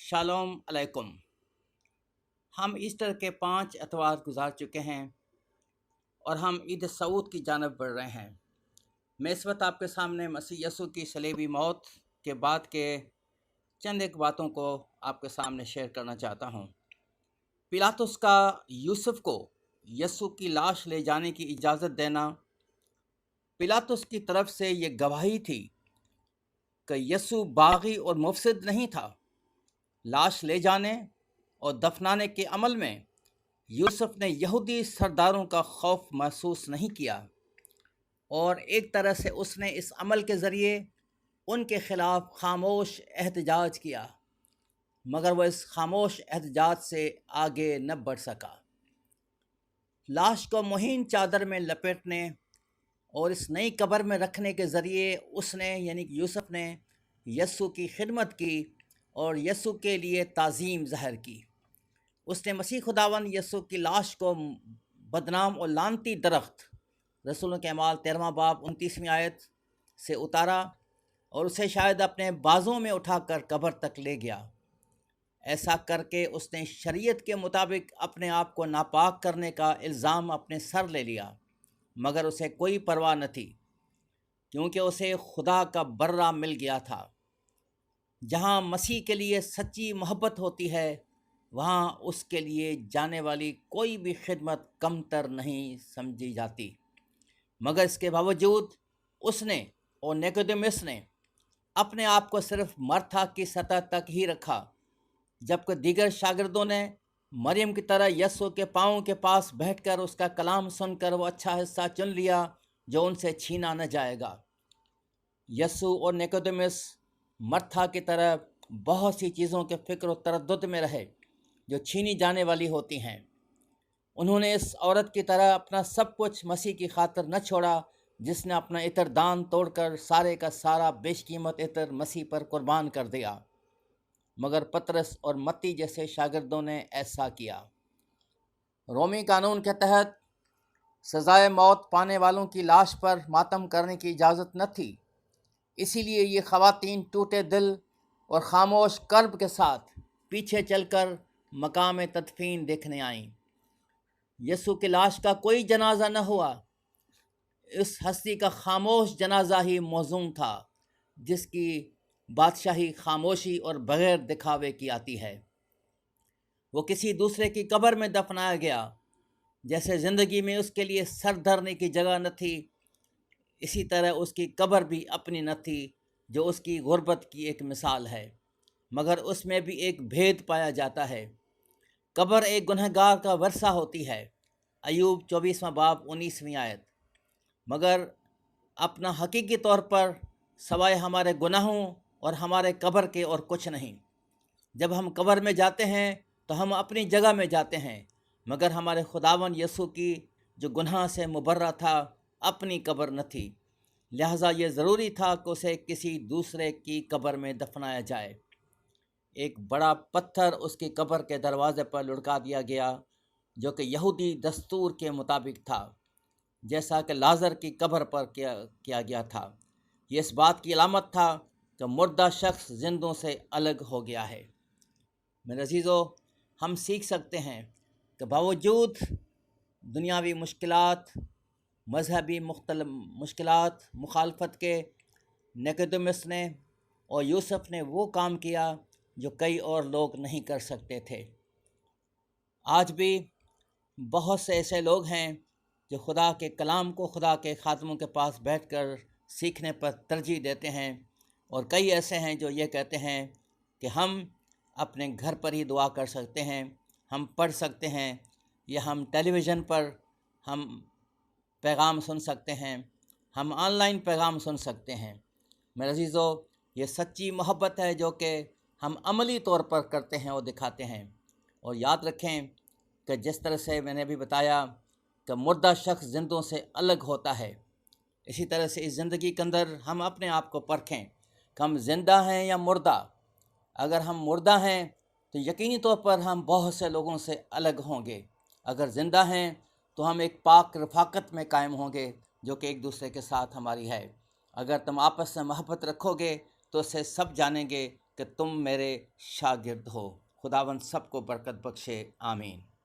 Shalom अलैकुम। हम Easter के 5 एतवार गुजार चुके हैं और हम ईद सऊद की जानब बढ़ रहे हैं। मैं इस वक्त आपके सामने मसीह यसू की सलीबी मौत के बाद के चंद एक बातों को आपके सामने शेयर करना चाहता हूँ। पिलातुस का यूसुफ को यसू की लाश ले जाने की इजाज़त देना पिलातुस की तरफ से ये गवाही थी कि यसू बागी और मुफसिद नहीं था। लाश ले जाने और दफनाने के अमल में यूसुफ ने यहूदी सरदारों का खौफ महसूस नहीं किया और एक तरह से उसने इस अमल के ज़रिए उनके ख़िलाफ़ खामोश एहतजाज किया, मगर वह इस खामोश एहतजाज से आगे न बढ़ सका। लाश को मुहीन चादर में लपेटने और इस नई कब्र में रखने के ज़रिए उसने यानी कि यूसुफ ने यसू की खिदमत की और यसू के लिए ताज़ीम ज़ाहिर की। उसने मसीह खुदावन यसू की लाश को बदनाम और लानती दरख्त रसूलों के अमाल 13वां बाब 29वीं आयत से उतारा और उसे शायद अपने बाजों में उठाकर कब्र तक ले गया। ऐसा करके उसने शरीयत के मुताबिक अपने आप को नापाक करने का इल्ज़ाम अपने सर ले लिया, मगर उसे कोई परवाह न थी क्योंकि उसे खुदा का बर्रा मिल गया था। जहाँ मसीह के लिए सच्ची मोहब्बत होती है वहाँ उसके लिए जाने वाली कोई भी खिदमत कमतर नहीं समझी जाती। मगर इसके बावजूद उसने और निकोदेमुस ने अपने आप को सिर्फ मर्था की सतह तक ही रखा, जबकि दीगर शागिर्दों ने मरियम की तरह यस्सु के पाँव के पास बैठकर उसका कलाम सुनकर वो अच्छा हिस्सा चुन लिया जो उनसे छीना न जाएगा। यस्सु और निकोदेमुस मर्था की तरह बहुत सी चीज़ों के फ़िक्र और तरद्दुद में रहे जो छीनी जाने वाली होती हैं। उन्होंने इस औरत की तरह अपना सब कुछ मसीह की खातिर न छोड़ा, जिसने अपना इतर दान तोड़कर सारे का सारा बेशकीमत इतर मसीह पर कुर्बान कर दिया। मगर पतरस और मत्ती जैसे शागिर्दों ने ऐसा किया। रोमी कानून के तहत सज़ाए मौत पाने वालों की लाश पर मातम करने की इजाज़त न थी, इसीलिए ये ख़वातीन टूटे दिल और ख़ामोश कर्ब के साथ पीछे चलकर मकाम तदफीन देखने आईं। यसू की लाश का कोई जनाजा न हुआ। इस हस्ती का खामोश जनाजा ही मौजूम था, जिसकी बादशाही खामोशी और बग़ैर दिखावे की आती है। वो किसी दूसरे की कब्र में दफनाया गया। जैसे ज़िंदगी में उसके लिए सर धरने की जगह न थी, इसी तरह उसकी कब्र भी अपनी न थी, जो उसकी गुर्बत की एक मिसाल है। मगर उसमें भी एक भेद पाया जाता है। कब्र एक गुनहगार का वर्षा होती है, अय्यूब 24वां बाब 19वीं आयत। मगर अपना हकीकी तौर पर सवाए हमारे गुनाहों और हमारे कब्र के और कुछ नहीं। जब हम कब्र में जाते हैं तो हम अपनी जगह में जाते हैं, मगर हमारे खुदावन यसू की जो गुनाह से मुबर्रा था अपनी कब्र न थी। लिहाजा ये ज़रूरी था कि उसे किसी दूसरे की कब्र में दफनाया जाए। एक बड़ा पत्थर उसकी कब्र के दरवाज़े पर लुढ़का दिया गया, जो कि यहूदी दस्तूर के मुताबिक था, जैसा कि लाज़र की कब्र पर किया गया था। ये इस बात की अलामत था कि मुर्दा शख्स जिंदों से अलग हो गया है। मेरे अज़ीज़ों, हम सीख सकते हैं कि बावजूद दुनियावी मुश्किलात, मजहबी मुश्किलात, मुखालफत के, निकोदेमुस ने और यूसुफ ने वो काम किया जो कई और लोग नहीं कर सकते थे। आज भी बहुत से ऐसे लोग हैं जो खुदा के कलाम को खुदा के खादमों के पास बैठकर सीखने पर तरजीह देते हैं, और कई ऐसे हैं जो ये कहते हैं कि हम अपने घर पर ही दुआ कर सकते हैं, हम पढ़ सकते हैं, या हम टेलीविज़न पर हम पैगाम सुन सकते हैं, हम ऑनलाइन पैगाम सुन सकते हैं। मेरे अज़ीज़ों, ये सच्ची मोहब्बत है जो कि हम अमली तौर पर करते हैं और दिखाते हैं। और याद रखें कि जिस तरह से मैंने भी बताया कि मुर्दा शख्स जिंदों से अलग होता है, इसी तरह से इस ज़िंदगी के अंदर हम अपने आप को परखें कि हम ज़िंदा हैं या मुर्दा। अगर हम मुर्दा हैं तो यकीनी तौर पर हम बहुत से लोगों से अलग होंगे। अगर ज़िंदा हैं तो हम एक पाक रफ़ाकत में कायम होंगे जो कि एक दूसरे के साथ हमारी है। अगर तुम आपस में मोहब्बत रखोगे तो उससे सब जानेंगे کہ تم میرے شاگرد ہو۔ خداوند سب کو برکت بخشے، آمین۔